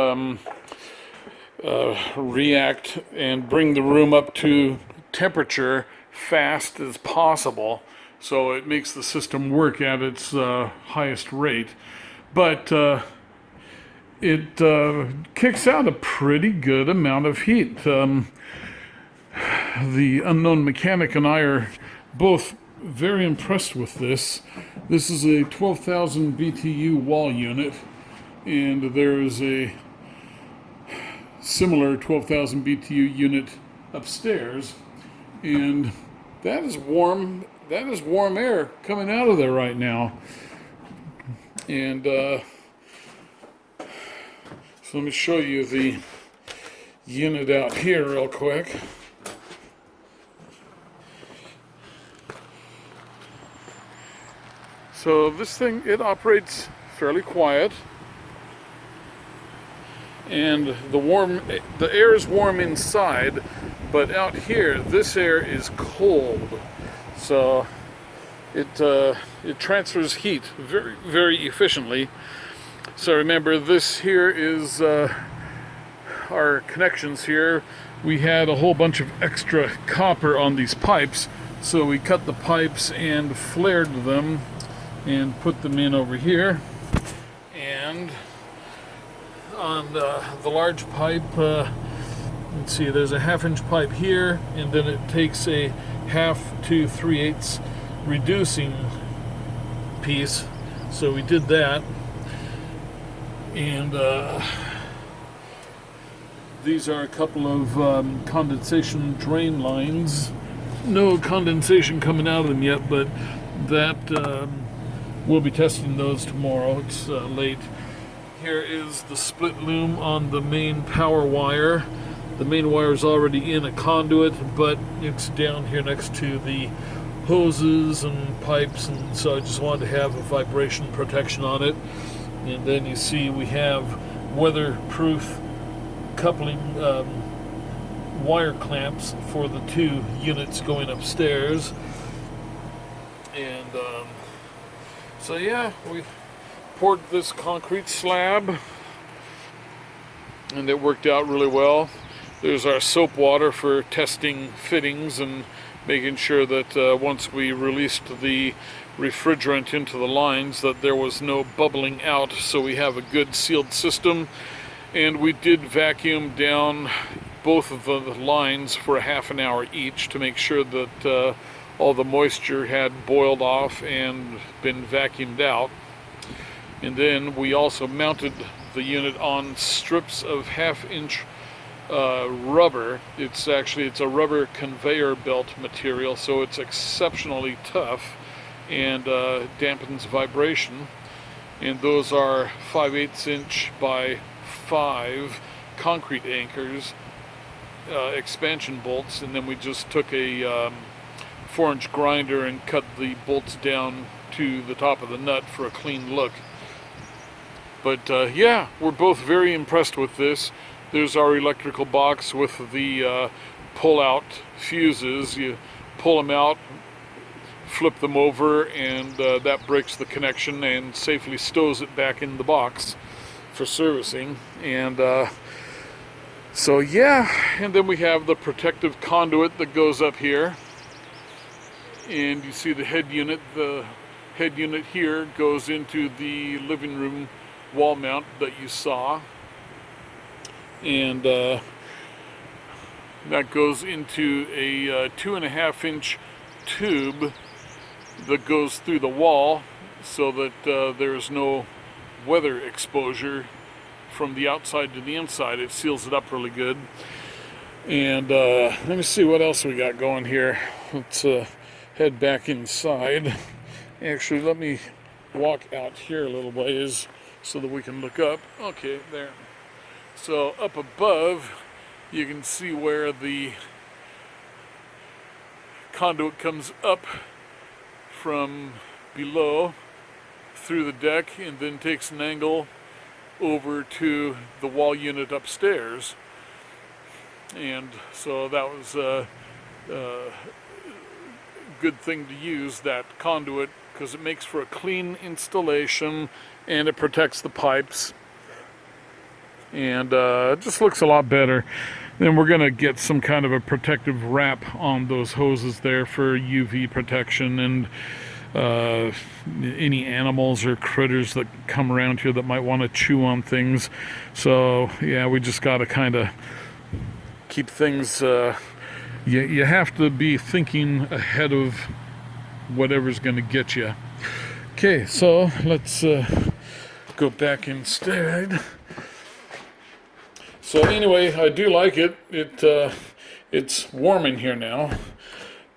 react and bring the room up to temperature fast as possible, so it makes the system work at its highest rate. But it kicks out a pretty good amount of heat. The unknown mechanic and I are both very impressed with this. This is a 12,000 BTU wall unit, and there is a similar 12,000 BTU unit upstairs, and that is warm air coming out of there right now. And so let me show you the unit out here real quick. So this thing, it operates fairly quiet, and the air is warm inside, but out here this air is cold, so it transfers heat very, very efficiently. So remember, this here is our connections here. We had a whole bunch of extra copper on these pipes, so we cut the pipes and flared them and put them in over here. And on the large pipe, let's see, there's a 1/2 inch pipe here, and then it takes a 1/2 to 3/8 reducing piece, so we did that. And these are a couple of condensation drain lines. No condensation coming out of them yet, but that we'll be testing those tomorrow. It's late. Here is the split loom on the main power wire. The main wire is already in a conduit, but it's down here next to the hoses and pipes, and so I just wanted to have a vibration protection on it. And then you see we have weatherproof coupling wire clamps for the 2 units going upstairs. And so yeah, we poured this concrete slab, and it worked out really well. There's our soap water for testing fittings and making sure that once we released the refrigerant into the lines that there was no bubbling out, so we have a good sealed system. And we did vacuum down both of the lines for a 1/2 an hour each to make sure that all the moisture had boiled off and been vacuumed out. And then we also mounted the unit on strips of 1/2 inch rubber. It's a rubber conveyor belt material, so it's exceptionally tough and dampens vibration. And those are 5/8 inch by 5 concrete anchors, expansion bolts, and then we just took a 4-inch grinder and cut the bolts down to the top of the nut for a clean look. But yeah, we're both very impressed with this. There's our electrical box with the pull-out fuses. You pull them out, flip them over, and that breaks the connection and safely stows it back in the box for servicing. And so yeah, and then we have the protective conduit that goes up here, and you see the head unit. The head unit here goes into the living room wall mount that you saw, and that goes into a 2.5 inch tube that goes through the wall, so that there's no weather exposure from the outside to the inside. It seals it up really good. And let me see what else we got going here. Let's head back inside. Actually, let me walk out here a little ways so that we can look up. Okay, there. So up above, you can see where the conduit comes up from below through the deck and then takes an angle over to the wall unit upstairs. And so that was a good thing to use, that conduit, because it makes for a clean installation and it protects the pipes. and it just looks a lot better. Then we're going to get some kind of a protective wrap on those hoses there for UV protection and any animals or critters that come around here that might want to chew on things. So yeah, we just got to kind of keep things, you have to be thinking ahead of whatever's going to get you. Okay, so let's go back inside. So anyway, I do like it. It's warm in here now.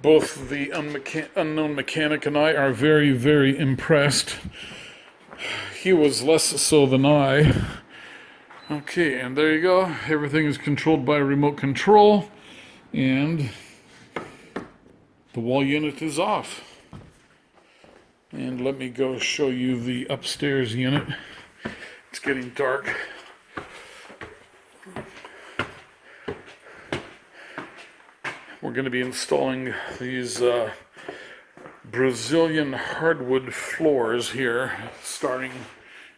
Both the unknown mechanic and I are very, very impressed. He was less so than I. Okay, and there you go. Everything is controlled by remote control, and the wall unit is off. And let me go show you the upstairs unit. It's getting dark. We're going to be installing these Brazilian hardwood floors here, starting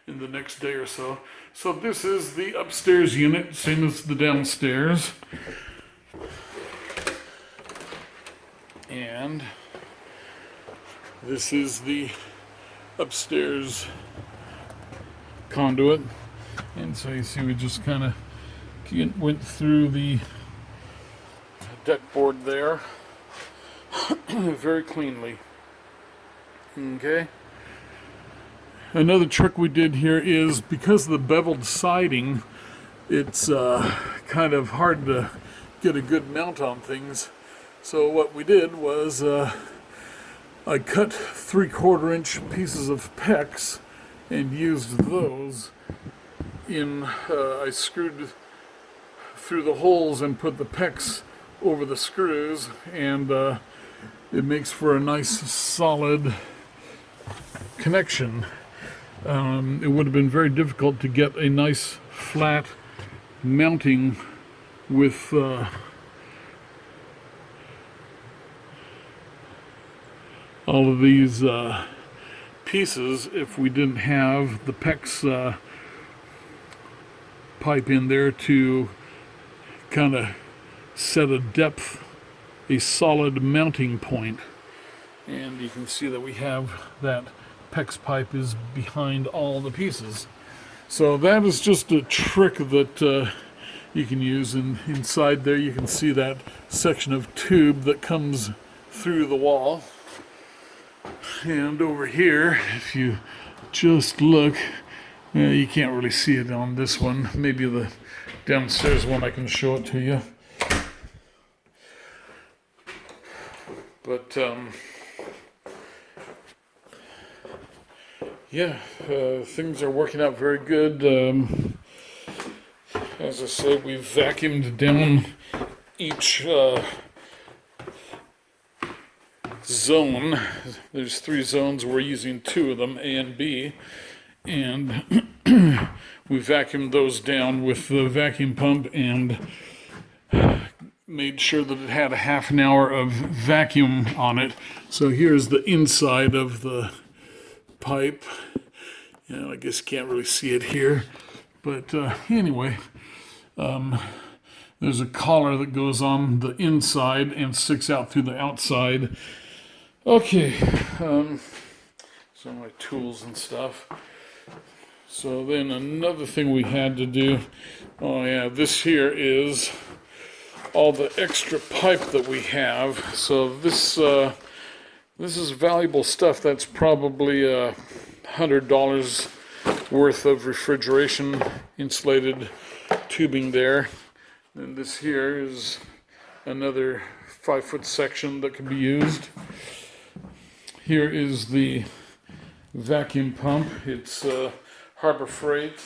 in the next day or so. So this is the upstairs unit, same as the downstairs. And this is the upstairs conduit. And so you see we just kind of went through the deck board there very cleanly. Okay. Another trick we did here is, because of the beveled siding, it's kind of hard to get a good mount on things. So what we did was I cut 3/4 inch pieces of PEX and used those in, I screwed through the holes and put the PEX over the screws, and it makes for a nice solid connection. It would have been very difficult to get a nice flat mounting with all of these pieces if we didn't have the PEX pipe in there to kind of set a depth, a solid mounting point. And you can see that we have that PEX pipe is behind all the pieces. So that is just a trick that you can use. And inside there you can see that section of tube that comes through the wall. And over here, if you just look, you can't really see it on this one. Maybe the downstairs one, I can show it to you. But yeah, things are working out very good. As I said, we've vacuumed down each zone. There's 3 zones. We're using 2 of them, A and B, and we vacuumed those down with the vacuum pump and made sure that it had a half an hour of vacuum on it. So here's the inside of the pipe. I guess you can't really see it here, but anyway, there's a collar that goes on the inside and sticks out through the outside. Okay, so my tools and stuff. So then another thing we had to do, oh yeah, this here is all the extra pipe that we have. So this is valuable stuff. That's probably $100 worth of refrigeration insulated tubing there. And this here is another 5-foot section that can be used. Here is the vacuum pump. It's Harbor Freight.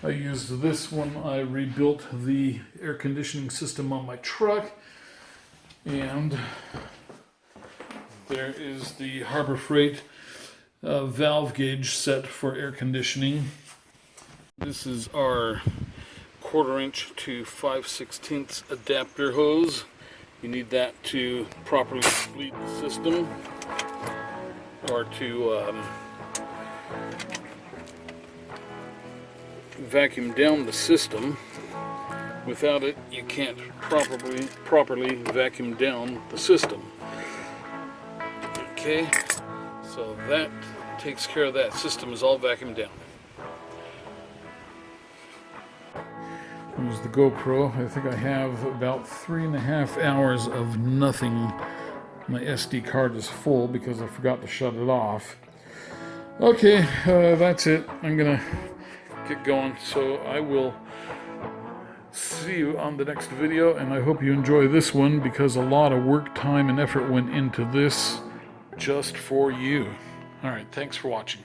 I used this when I rebuilt the air conditioning system on my truck. And there is the Harbor Freight valve gauge set for air conditioning. This is our 1/4 inch to 5/16 adapter hose. You need that to properly bleed the system, or to vacuum down the system. Without it, you can't properly vacuum down the system. Okay, so that takes care of that. System is all vacuumed down. Here's the GoPro. I think I have about 3.5 hours of nothing. My SD card is full because I forgot to shut it off. Okay, that's it. I'm gonna get going, so I will see you on the next video, and I hope you enjoy this one because a lot of work, time, and effort went into this just for you. Alright, thanks for watching.